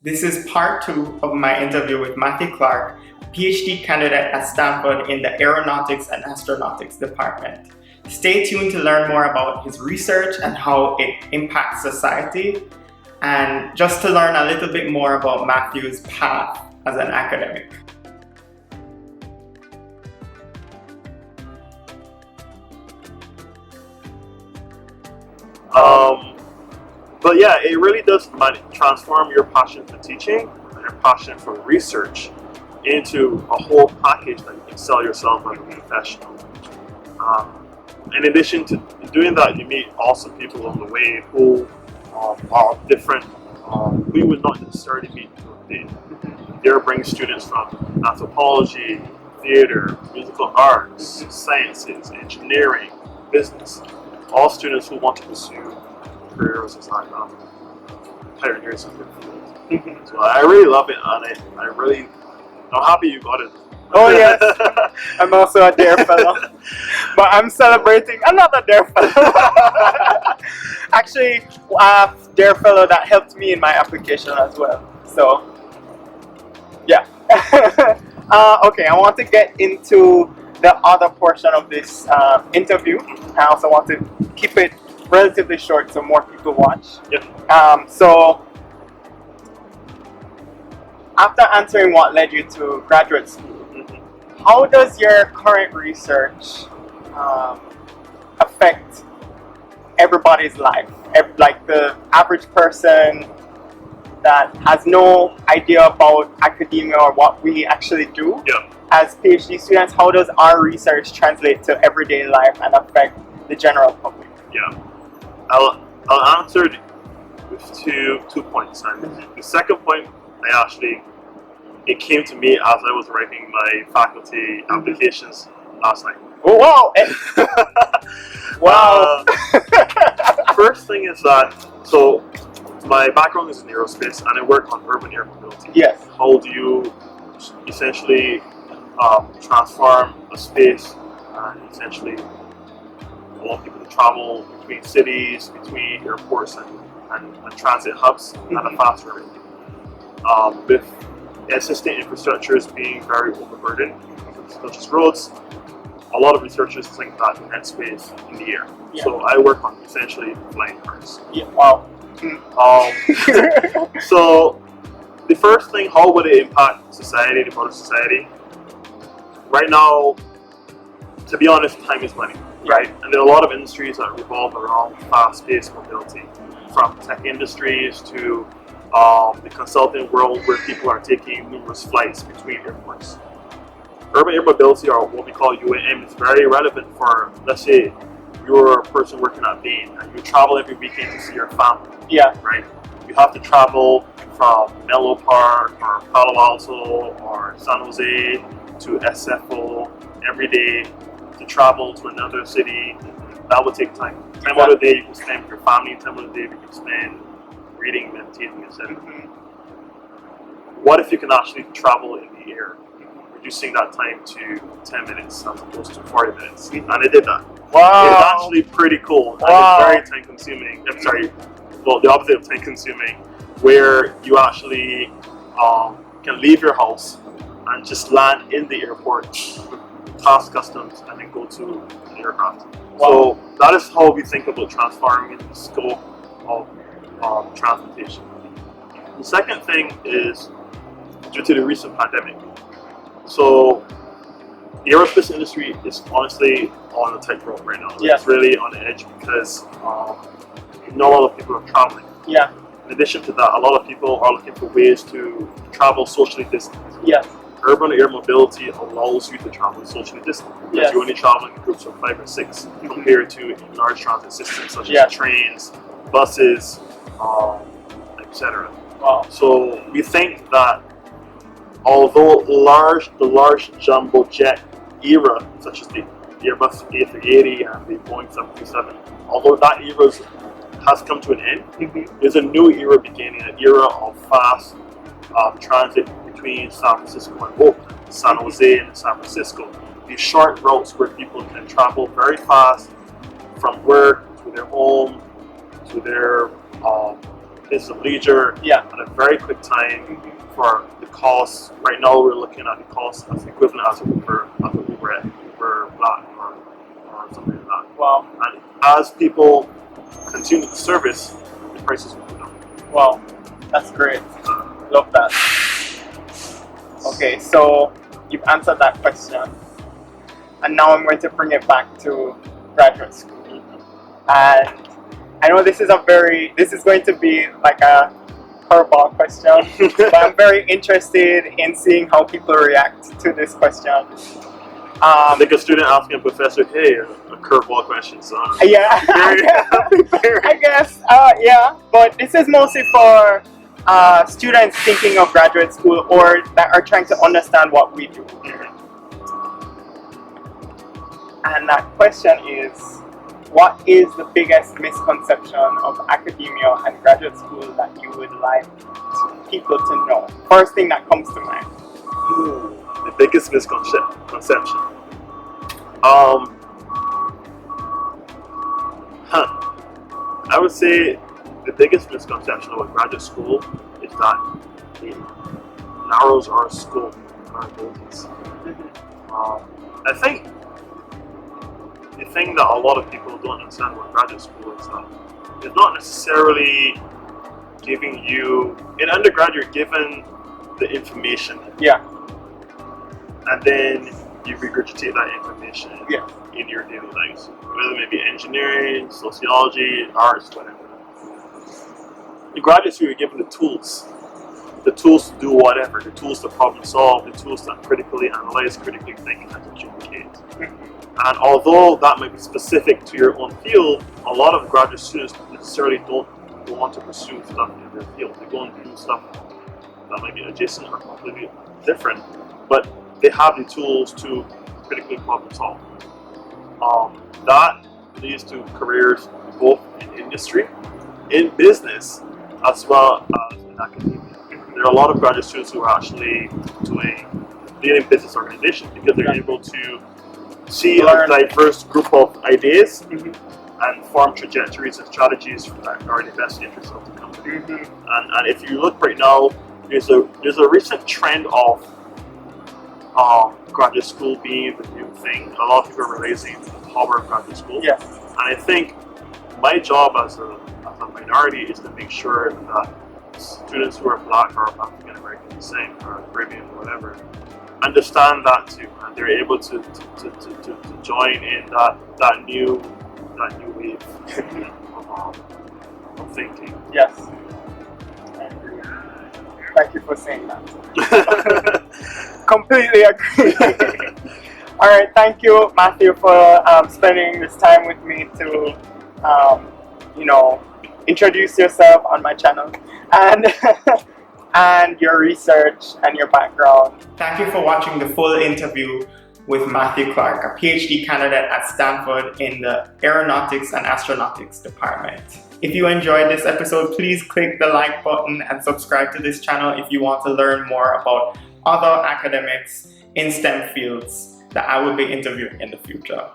This is part 2 of my interview with Matthew Clarke, PhD candidate at Stanford in the Aeronautics and Astronautics department. Stay tuned to learn more about his research and how it impacts society, and just to learn a little bit more about Matthew's path as an academic. But yeah, it really does transform your passion for teaching and your passion for research into a whole package that you can sell yourself as a professional. In addition to doing that, you meet awesome people along the way who are different, who you would not necessarily meet today. They bring students from anthropology, theater, musical arts, sciences, engineering, business, all students who want to pursue careers as pioneers in their field. So I really love it, and I'm happy you got it. Oh yes, I'm also a DARE fellow, but I'm celebrating another DARE fellow. Actually, a DARE fellow that helped me in my application as well. So, yeah. Okay, I want to get into the other portion of this interview. I also want to keep it relatively short so more people watch. Yep. So, after answering what led you to graduate school, how does your current research affect everybody's life? Like the average person that has no idea about academia or what we actually do. Yeah. As PhD students, how does our research translate to everyday life and affect the general public? Yeah. I'll answer with two points. And the second point, it came to me as I was writing my faculty applications last night. Oh wow! Wow. First thing is that, so my background is in aerospace and I work on urban air mobility. Yes. How do you essentially transform a space and essentially allow people to travel between cities, between airports and transit hubs at a faster rate. With existing infrastructures being very overburdened, such as roads, a lot of researchers think that the next space in the air. Yeah. So I work on essentially flying cars. Yeah. Wow. So the first thing, how would it impact society, the broader society? Right now, to be honest, time is money, right? And there are a lot of industries that revolve around fast-paced mobility, from tech industries to the consulting world, where people are taking numerous flights between airports. Urban air mobility, or what we call UAM, is very relevant for, let's say, you're a person working at Bain and you travel every weekend to see your family. Yeah. Right? You have to travel from Menlo Park or Palo Alto or San Jose to SFO every day to travel to another city. That would take time. Time out of the day you can spend with your family, time out of the day you can spend reading, meditating, etc. What if you can actually travel in the air, reducing that time to 10 minutes as opposed to 40 minutes? And I did that. Wow. It's actually pretty cool. Wow. It's very time consuming. I'm sorry, well, the opposite of time consuming, where you actually can leave your house and just land in the airport, pass customs, and then go to an aircraft. Wow. So that is how we think about transforming the scope of transportation. The second thing is due to the recent pandemic. So the aerospace industry is honestly on a tightrope right now. Yeah. It's really on the edge because not a lot of people are traveling. Yeah. In addition to that, a lot of people are looking for ways to travel socially distant. Yeah. Urban air mobility allows you to travel socially distant because Yes. you're only traveling in groups of 5 or 6 compared to large transit systems such as trains, buses, etc. Wow. So we think that although the large jumbo jet era, such as the Airbus A380 and the Boeing 737, although that era has come to an end, there's a new era beginning, an era of fast transit between San Francisco and Oakland, San Jose and San Francisco. These short routes where people can travel very fast from work to their home to their minutes of leisure at a very quick time for the cost. Right now we're looking at the cost as equivalent as Uber Black or something like that. Wow. And as people continue the service, the prices will go down. Wow, that's great. Love that. Okay, so you've answered that question. And now I'm going to bring it back to graduate school. And I know this is going to be like a curveball question, but I'm very interested in seeing how people react to this question. Like a student asking a professor, hey, a curveball question, so. Yeah, I guess, yeah, but this is mostly for students thinking of graduate school or that are trying to understand what we do. And that question is, what is the biggest misconception of academia and graduate school that you would like people to know? First thing that comes to mind. The biggest misconception. I would say the biggest misconception about graduate school is that it narrows our scope, our abilities. I think the thing that a lot of people don't understand about graduate school is that it's not necessarily giving you, in undergrad you're given the information. Yeah. And then you regurgitate that information in your daily lives. Whether it may be engineering, sociology, arts, whatever. In graduate school you're given the tools. The tools to do whatever, the tools to problem solve, the tools to critically analyze, critically think, and to communicate. And although that might be specific to your own field, a lot of graduate students necessarily don't want to pursue stuff in their field. They go and do stuff that might be adjacent or completely different, but they have the tools to critically problem solve. That leads to careers both in industry, in business, as well as in academia. There are a lot of graduate students who are actually leading business organizations because they're able to see a diverse group of ideas and form trajectories and strategies that are in the best interest of the company. And if you look right now, there's a recent trend of graduate school being the new thing. A lot of people are realizing the power of graduate school. Yes. And I think my job as a minority is to make sure that students who are Black or African American descent or Caribbean or whatever understand that too, and they're able to join in that new wave of thinking. Yes. I agree. Thank you for saying that. Completely agree. All right, thank you, Matthew, for spending this time with me to, introduce yourself on my channel and and your research and your background. Thank you for watching the full interview with Matthew Clarke, a PhD candidate at Stanford in the Aeronautics and Astronautics department. If you enjoyed this episode, please click the like button and subscribe to this channel if you want to learn more about other academics in STEM fields that I will be interviewing in the future.